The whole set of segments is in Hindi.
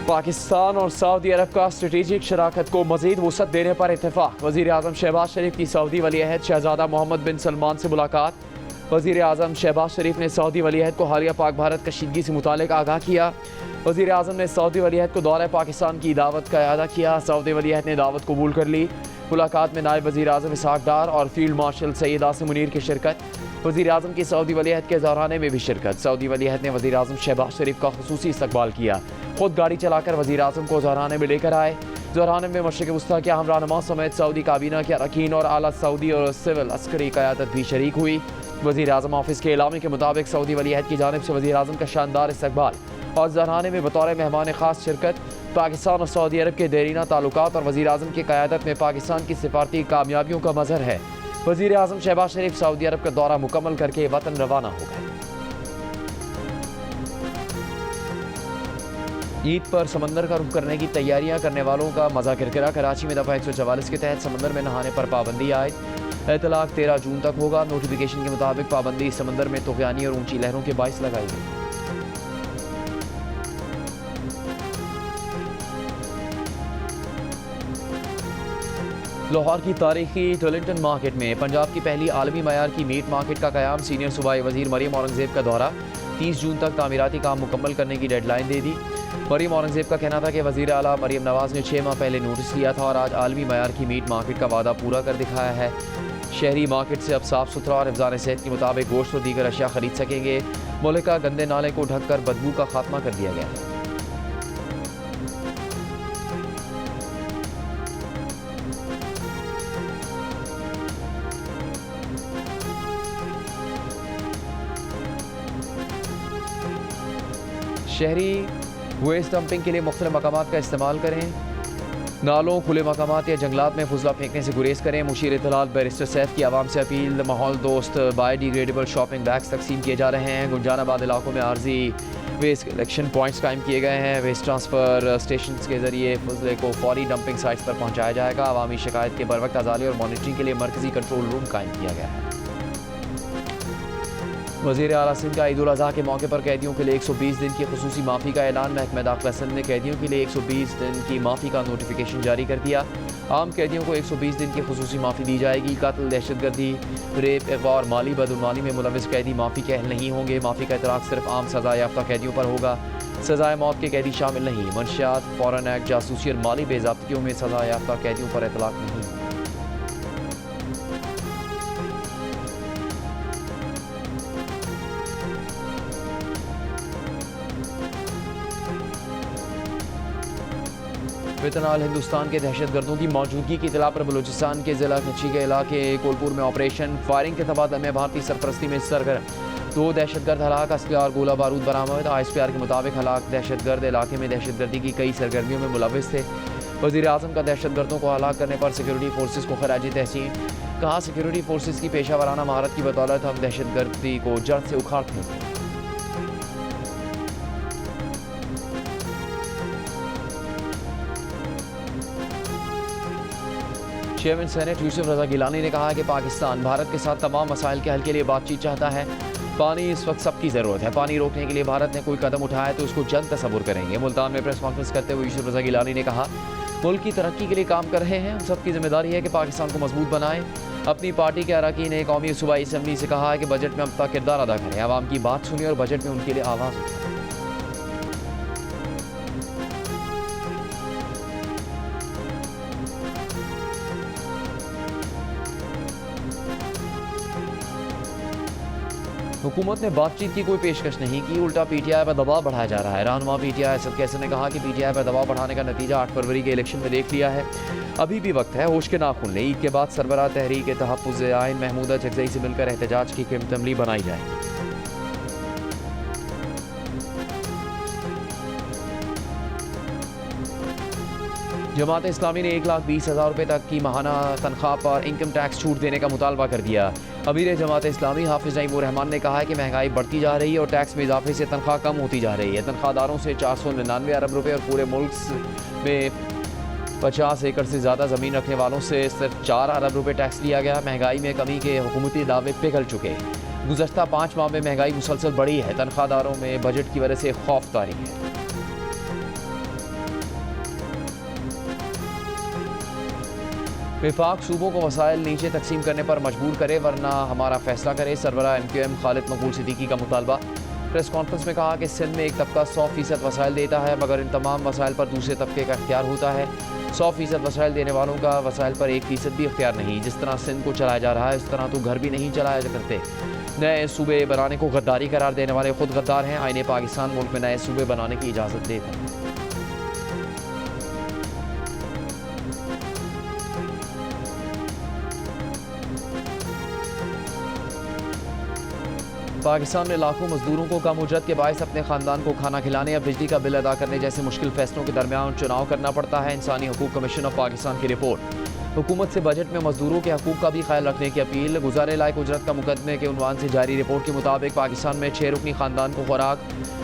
पाकिस्तान और सऊदी अरब का स्ट्रेटेजिक शराकत को मजीद वसअत देने पर इत्तेफाक। वज़ीर आज़म शहबाज शरीफ की सऊदी वली अहद शहजादा मोहम्मद बिन सलमान से मुलाकात। वज़ीर आज़म शहबाज शरीफ ने सऊदी वली अहद को हालिया पाक भारत कशीदगी से मुतालिक आगाह किया। वज़ीर आज़म ने सऊदी वली अहद को दौरा पाकिस्तान की दावत का इआदा किया। सऊदी वली अहद ने दावत कबूल कर ली। मुलाकात में नायब वज़ीर आज़म इसहाक डार और फील्ड मार्शल सैयद आसिम मुनीर की शिरकत। वज़ीर आज़म की सऊदी वली अहद के ज़ौराने में भी शिरकत। सऊदी वली अहद ने वज़ीर आज़म शहबाज शरीफ का खुसूसी इस्तकबाल किया। खुद गाड़ी चलाकर वज़ीर आज़म को ज़ौराने में लेकर आए। ज़ौराने में मशरिक़ वस्ता के अहम रहनुमा समेत सऊदी काबीना के अरकान और आला सऊदी और सिविल अस्करी क़यादत भी शरीक हुई। वज़ीर आज़म ऑफिस के एलामी के मुताबिक सऊदी वली अहद की जानिब से वज़ीर आज़म का शानदार इस्तकबाल और ज़ौराने में बतौर मेहमान ख़ास शिरकत। पाकिस्तान और सऊदी अरब के देरीना ताल्लुकात और वज़ीर आज़म की क़यादत में पाकिस्तान की सिफारती कामयाबियों का मज़हर है। वज़ीर आज़म शहबाज शरीफ सऊदी अरब का दौरा मुकम्मल करके वतन रवाना हो गए। ईद पर समंदर का रुख करने की तैयारियां करने वालों का मज़ा किरकिरा। कराची में दफ़ा 144 के तहत समंदर में नहाने पर पाबंदी आयद। इतलाक़ 13 जून तक होगा। नोटिफिकेशन के मुताबिक पाबंदी समंदर में तुग़यानी और ऊंची लहरों के बाइस लगाई गई। लाहौर की तारीखी टोलिंगटन मार्केट में पंजाब की पहली आलमी मयार की मीट मार्केट का क़याम। सीनियर सूबाई वज़ीर मरियम औरंगज़ेब का दौरा। 30 जून तक तामीराती काम मुकम्मल करने की डेडलाइन दे दी। मरियम औरंगज़ेब का कहना था कि वज़ीर आला मरियम नवाज़ ने 6 माह पहले नोटिस दिया था और आज आलमी मयार की मीट मार्केट का वादा पूरा कर दिखाया है। शहरी मार्केट से अब साफ़ सुथरा और हिफ़्ज़ान सेहत के मुताबिक गोश्त और दीगर अशिया खरीद सकेंगे। मुल्क का गंदे नाले को ढक कर बदबू का खात्मा कर दिया गया है। शहरी वेस्ट डंपिंग के लिए मुख्तलिफ मकामात का इस्तेमाल करें। नालों, खुले मकामात या जंगलात में फुजला फेंकने से गुरेज करें। मुशीर इत्तलात बैरिस्टर सैफ की आवाम से अपील। माहौल दोस्त बायोडिग्रेडेबल शॉपिंग बैग्स तकसीम किए जा रहे हैं। गुंजानाबाद इलाकों में आर्जी वेस्ट कलेक्शन पॉइंट्स कायम किए गए हैं। वेस्ट ट्रांसफ़र स्टेशन के ज़रिए फुजले को फौरी डंपिंग साइट्स पर पहुँचाया जाएगा। अवामी शिकायत के बरवक्त अजाले और मॉनिटरिंग के लिए मरकज़ी कंट्रोल रूम कायम किया गया है। वज़ीर आला सिंध का ईद उल अज़हा के मौके पर कैदियों के लिए 120 दिन की खुसूसी माफ़ी का ऐलान। महकमा दाखिला सिंध ने कैदियों के लिए 120 दिन की माफ़ी का नोटिफिकेशन जारी कर दिया। आम कैदियों को 120 दिन की खुसूसी माफ़ी दी जाएगी। कत्ल, दहशतगर्दी, रेप, अगवा और माली बदउनवानी में मुलविस कैदी माफ़ी के अहल नहीं होंगे। माफ़ी का इतलाक़ सिर्फ आम सज़ा याफ्ता कैदियों पर होगा। सज़ाए मौत के कैदी शामिल नहीं। मंशियात, फ़ौरन एक्ट, जासूसी और माली बेज़ाब्तियों में सज़ा याफ्ता कैदियों पर इतलाक़ नहीं होगा। फितनाल हिंदुस्तान के दहशतगर्दों की मौजूदगी की इतला पर बलूचिस्तान के ज़िला कच्ची के इलाके कोलपुर में ऑपरेशन फायरिंग के तबादले में भारतीय सरपरस्ती में सरगर्म। 2 दहशतगर्द हलाक, असलहा और गोला बारूद बरामद। ISPR के मुताबिक हलाक दहशतगर्द इलाके में दहशतगर्दी की कई सरगर्मियों में मुलविस थे। वज़ीर आज़म का दहशतगर्दों को हलाक करने पर सिक्योरिटी फोर्सेस को खराजी तहसीन। कहा, सिक्योरिटी फोर्सेस की पेशा वराना महारत की बदौलत हम दहशतगर्दी को जड़ से उखाड़ते हैं। चेयरमैन सेनेट यूसुफ रज़ा गिलानी ने कहा कि पाकिस्तान भारत के साथ तमाम मसाइल के हल के लिए बातचीत चाहता है। पानी इस वक्त सबकी ज़रूरत है। पानी रोकने के लिए भारत ने कोई कदम उठाया तो उसको जल्द तसव्वुर करेंगे। मुल्तान में प्रेस कॉन्फ्रेंस करते हुए यूसुफ रज़ा गिलानी ने कहा, मुल्क की तरक्की के लिए काम कर रहे हैं। हम सबकी जिम्मेदारी है कि पाकिस्तान को मजबूत बनाएं। अपनी पार्टी के अरकान ने कौमी सूबाई असम्बली से कहा है कि बजट में अपना किरदार अदा करें, आवाम की बात सुनिए और बजट में उनके लिए आवाज़ उठाएं। हुकूमत ने बातचीत की कोई पेशकश नहीं की, उल्टा PTI पर दबाव बढ़ाया जा रहा है। रहनुमा PTI असद कैसर ने कहा कि PTI पर दबाव बढ़ाने का नतीजा 8 फरवरी के इलेक्शन में देख लिया है। अभी भी वक्त है, होश के नाखून लें। ईद के बाद सरबराह तहरीक तहफ़्फ़ुज़ आइन महमूदा चकज़ई से मिलकर एहतजाज की क़िमत बनाई जाएगी। जमात इस्लामी ने 1,20,000 रुपये तक की माहाना तनख्वाह पर इनकम टैक्स छूट देने का मुतालबा कर दिया। अमीर जमात इस्लामी हाफिज़ नईमुर रहमान ने कहा है कि महंगाई बढ़ती जा रही है और टैक्स में इजाफे से तनख्वाह कम होती जा रही है। तनख्वाहदारों से 499 अरब रुपये और पूरे मुल्क में 50 एकड़ से ज़्यादा ज़मीन रखने वालों से सिर्फ 4 अरब रुपये टैक्स लिया गया। महंगाई में कमी के हुकूमती दावे पिघल चुके। गुज़श्ता 5 माह में महंगाई मुसलसल बढ़ी है। तनख्वाहदारों में बजट की वजह से खौफ तारी है। विफाक सूबों को वसाइल नीचे तकसीम करने पर मजबूर करे वरना हमारा फैसला करे। सरबराह MQM खालिद मकबूल सिद्दीकी का मुतालबा। प्रेस कॉन्फ्रेंस में कहा कि सिंध में एक तबका 100% वसाइल देता है मगर इन तमाम वसाइल पर दूसरे तबके का इख्तियार होता है। 100% वसाइल देने वालों का वसाइल पर 1% भी इख्तियार नहीं। जिस तरह सिंध को चलाया जा रहा है उस तरह तो घर भी नहीं चलाया जा करते। नए सूबे बनाने को गद्दारी करार देने वाले खुद गद्दार हैं। आईने पाकिस्तान मुल्क में नए सूबे बनाने की इजाज़त देता है। पाकिस्तान में लाखों मजदूरों को कम उजरत के बायस अपने खानदान को खाना खिलाने या बिजली का बिल अदा करने जैसे मुश्किल फैसलों के दरमियान चुनाव करना पड़ता है। इंसानी हकूक कमीशन ऑफ पाकिस्तान की रिपोर्ट। हुकूमत से बजट में मजदूरों के हकूक का भी ख्याल रखने की अपील। गुजारे लायक उजरत का मुकदमे के उन्वान से जारी रिपोर्ट के मुताबिक पाकिस्तान में 6 रुकनी खानदान को खुराक,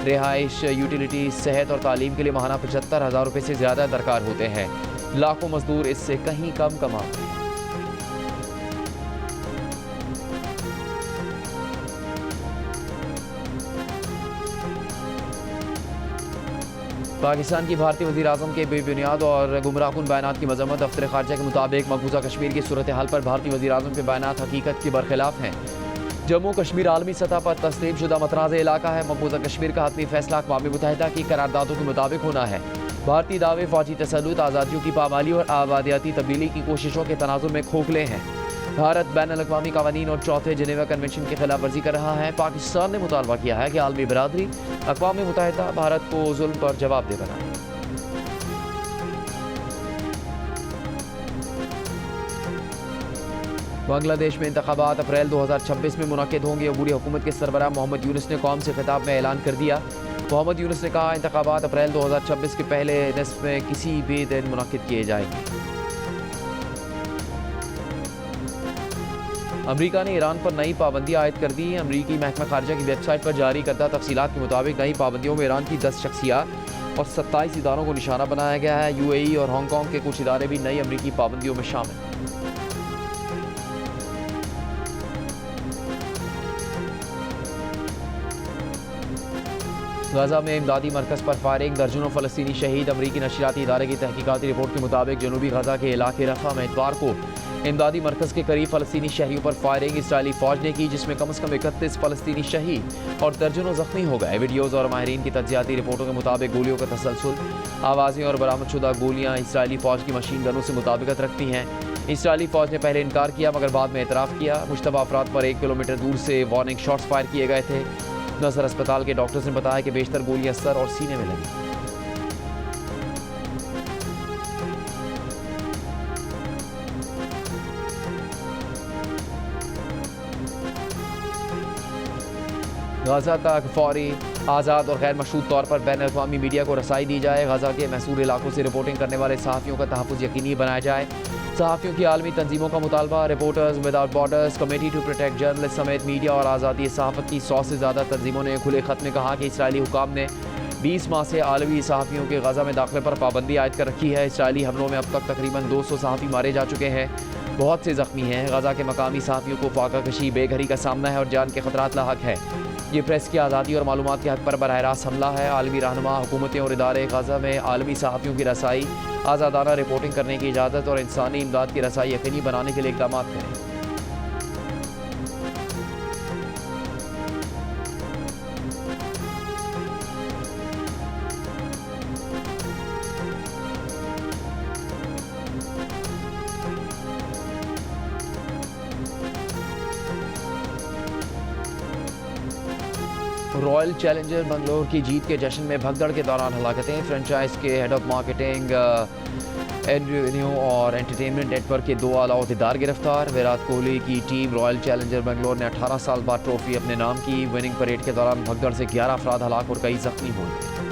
रिहाइश, यूटिलिटी, सेहत और तालीम के लिए माहाना 75,000 रुपये से ज़्यादा दरकार होते हैं। लाखों मजदूर इससे कहीं कम कमाते हैं। पाकिस्तान की भारतीय वज़ीर आज़म के बेबुनियाद और गुमराहकुन बयानात की मजम्मत। दफ्तर ख़ारजा के मुताबिक मकबूजा कश्मीर की सूरत हाल पर भारतीय वज़ीर आज़म के बयानात हकीकत के बरखिलाफ हैं। जम्मू कश्मीर आलमी सतह पर तस्लीम शुदा मतनाज़ इलाका है। मकबूजा कश्मीर का हतमी फैसला अक़वाम मुत्तहिदा की करारदादों के मुताबिक होना है। भारतीय दावे फ़ौजी तसल्लुत, आज़ादियों की पामाली और आबादियाती तब्दीली की कोशिशों के तनाजुर में खोखले हैं। भारत बैनुल-अक़वामी क़वानीन और चौथे जिनेवा कन्वेंशन की खिलाफ वर्जी कर रहा है। पाकिस्तान ने मुतालबा किया है कि आलमी बरादरी अक़वाम मुत्तहिदा भारत को जुल्म पर जवाब दे बनाए। बांग्लादेश में इंतखाबात अप्रैल 2026 में मुनक्किद होंगे। अबूरी हुकूमत के सरबराह मोहम्मद यूनुस ने कौम से खिताब में ऐलान कर दिया। मोहम्मद यूनुस ने कहा इंतखाबात अप्रैल 2026 के पहले निस्फ में किसी भी दिन मुनक्किद किए जाएंगे। अमरीका ने ईरान पर नई पाबंदी आयद कर दी। अमरीकी महकमा खारजा की वेबसाइट पर जारी करदा तफसीलात के मुताबिक नई पाबंदियों में ईरान की 10 शख्सियात और 27 इदारों को निशाना बनाया गया है। UAE और हांगकॉन्ग के कुछ इदारे भी नई अमरीकी पाबंदियों में शामिल हैं। गाजा में इमदादी मरकज़ पर फायरिंग, दर्जनों फ़लस्तीनी शहीद। अमरीकी नशरियाती इदारे की तहकीकाती रिपोर्ट के मुताबिक जनूबी गाजा के इलाके रफ़ा में इतवार को इमदादी मरकज़ के करीब फ़लस्तीनी शहरियों पर फायरिंग इसराइली फ़ौज ने की, जिसमें कम से कम 31 फ़लस्तीनी शहीद और दर्जनों ज़ख्मी हो गए। वीडियोज़ और माहिरीन की तज्जियाती रिपोर्टों के मुताबिक गोलियों का तसलसल, आवाज़ें और बरामदशुदा गोलियाँ इसराइली फ़ौज की मशीन गनों से मुताबिकत रखती हैं। इसराइली फ़ौज ने पहले इनकार किया मगर बाद में एतराफ़ किया। मुश्तबा अफराद पर 1 किलोमीटर दूर से वार्निंग शॉट्स फायर किए गए थे। नसर अस्पताल के डॉक्टर्स ने बताया कि बेशतर गोलियां सर और सीने में लगी। गाजा तक फौरी, आज़ाद और गैर मशरूत तौर पर बैन-अ-अक़वामी मीडिया को रसाई दी जाए। गाजा के महसूर इलाकों से रिपोर्टिंग करने वाले सहाफ़ियों का तहफ़्फ़ुज़ यकीनी बनाया जाए। सहाफ़ियों की आलमी तंजीमों का मुतालबा। Reporters without borders, committee to protect journalist समेत मीडिया और आज़ादी सहाफ़त की 100 से ज़्यादा तंजीमों ने खुले ख़त में कहा कि इसराइली हुकाम ने 20 माह से आलमी सहाफ़ियों के गाजा में दाखिले पर पाबंदी आयद कर रखी है। इसराइली हमलों में अब तक तकरीबन 200 सहाफ़ी मारे जा चुके हैं, बहुत से ज़ख्मी हैं। गाजा के मकामी सहाफ़ियों को फाका कशी, बेघरी का सामना है और जान के खतरात लाहक है। ये प्रेस की आज़ादी और मालूमात के हक़ पर बराह रास्त हमला है। आलमी रहनुमा, हुकूमतें और इदारे गाजा में आलमी सहाफ़ियों की रसाई, आज़ादाना रिपोर्टिंग करने की इजाज़त और इंसानी इमदाद की रसाई यकीनी बनाने के लिए इक़दाम करें। रॉयल चैलेंजर बंगलोर की जीत के जश्न में भगदड़ के दौरान हलाकतें। फ्रेंचाइज के हेड ऑफ मार्केटिंग एंड्रयू और एंटरटेनमेंट नेटवर्क के 2 आला अहदेदार गिरफ्तार। विराट कोहली की टीम रॉयल चैलेंजर बंगलोर ने 18 साल बाद ट्रॉफी अपने नाम की। विनिंग परेड के दौरान भगदड़ से 11 अफराद हलाक और कई जख्मी हुए।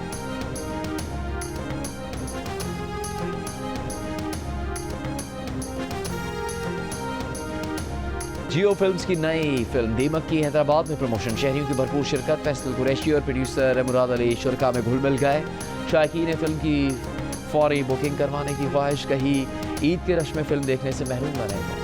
जियो फिल्म्स की नई फिल्म दीमक की हैदराबाद में प्रमोशन। शहरियों की भरपूर शिरकत। फैसल कुरैशी और प्रोड्यूसर मुराद अली शुरका में घुल मिल गए। शायकीन ने फिल्म की फौरी बुकिंग करवाने की ख्वाहिश कही। ईद के रश में फिल्म देखने से महरूम न रह गए।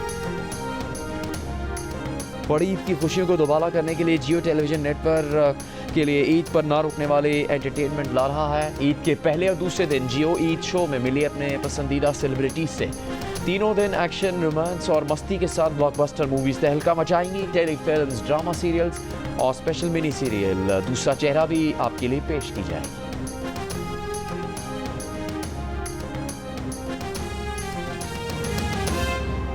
बड़ी ईद की खुशियों को दोबारा करने के लिए जियो टेलीविजन नेटवर्क के लिए ईद पर ना रुकने वाले एंटरटेनमेंट ला रहा है। ईद के पहले और दूसरे दिन जियो ईद शो में मिली अपने पसंदीदा सेलिब्रिटीज से तीनों दिन एक्शन, रोमांस और मस्ती के साथ ब्लॉकबस्टर मूवीज तहलका मचाएंगी। टेली फिल्म्स, ड्रामा सीरियल्स और स्पेशल मिनी सीरियल दूसरा चेहरा भी आपके लिए पेश की जाएगी।